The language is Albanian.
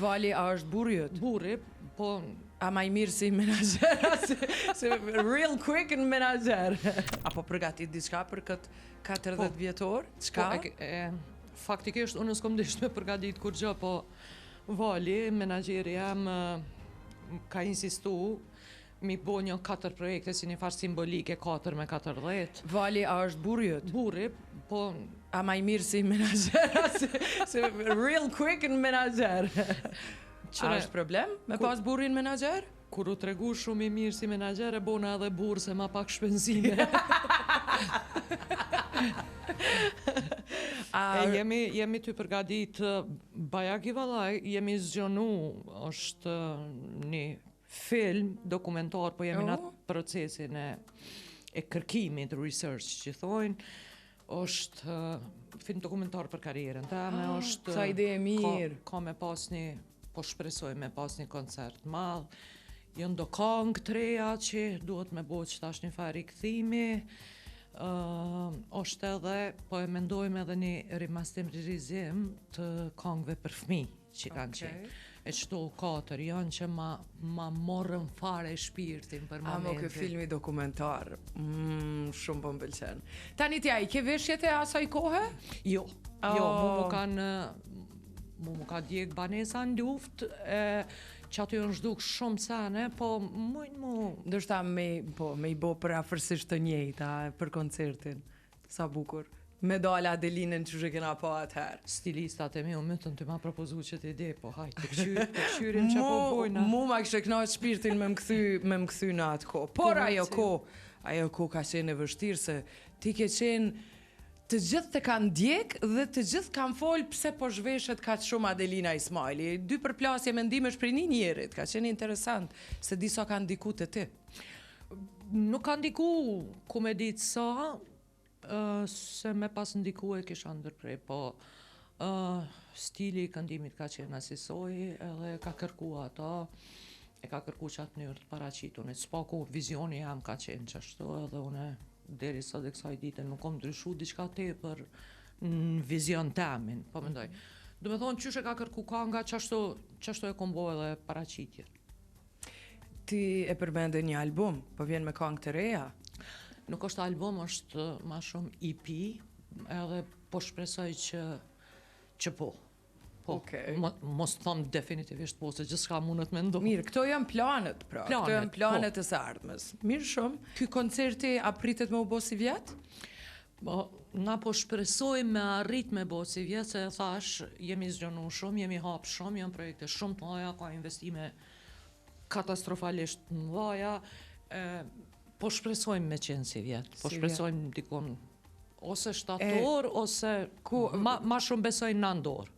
Vali, a është burri jot? Burri, po A ma i mirë si menaxher, se real quick në menaxher. Apo përgatit diçka për këtë 40 vjetor? Çka? Faktikisht unë s'kom disht me përgatit kur gjë, po Vali, menaxheri jam, ka insistu mi bo një 4 projekte si një farë simbolike 4 me 40. Vali, a është burri jot? Burri, po A ma i mirë si menaxher, se real quick në menaxher. A është problem me pas burrin menaxher? Kur u tregu shumë i mirë si menaxher, e bona edhe burë se ma pak shpenzime. Jemi ty përgadit Bajagi Vallaj, jemi zgjonu, është një film dokumentar, po jemi në atë procesin e kërkimit, research që thojnë, është film dokumentar për karrierën teme, është sa ide e mirë. Ka me pas një, po shpresoj me pas një koncert madh, jënë do kongë të reja që duhet me bo që tash një farë i këthimi, është edhe, po e mendojmë edhe një remasterizim të kongëve për fëmijë që kanë qenë. E qëto 4 janë që ma morën fare shpirtin për momentin. Amo, kë filmi dokumentar, shumë po m'pëlqen. Tani tja, i ke veshjet e asaj kohe? Jo, mu ka djeg banesa në luft, që aty në zhduk shumë sene, po mujnë mu... Ndërshta me i bo për afërsisht të njejta për koncertin, sa bukur. Me dala Adelinën që kena po atëherë. Stilistat e mi, unë mëtën të ma propozu që t'ide, po hajtë të këshyrim që po bojna. Mu ma kështë knaqë shpirtin me më kthy në atë ko. Por ajo ko ka qenë e vështirë, se ti ke qenë të gjithë të kanë djek dhe të gjithë kanë folë pse po zhveshet ka shumë Adelina Ismaili. 2 përplasje mendimesh për një njerit, ka qenë interesant, se disa kanë diku të ti. Nuk kanë diku, ku me ditë sa, se me pas ndiku e kisha ndërprej, po stili i këndimit ka qenë asisoj, edhe ka kërku ato, e ka kërku që atë njërë të paraqitun, s'paku vizioni jam ka qenë qashtu, edhe une deri sa dhe kësaj dite nuk kom ndryshu diçka tepër në vizion temin, po mendoj. Do me thonë, qysh e ka kërku kanga, qashtu e kom bo edhe paraqitje. Ti e përmende një album, po vjen me kangë të reja? Nuk është album, është ma shumë EP, edhe po shpresoj që po. Po, mos thëmë definitivisht po, se gjithë shka mundet me ndohë. Mirë, këto janë planet, pra. Këto janë planet e së ardhmes. Mirë shumë. Ky koncerti a pritet me u bo si vjetë? Na po shpresoj me arrit me bo si vjetë, se thash, jemi zgjonu shumë, jemi hapë shumë, janë projekte shumë të mëdha, ka investime katastrofalisht të mëdha, po shpresojmë me qenë si vjetë, po shpresojmë dikon ose shtator, ose ma shumë besojnë nëndor.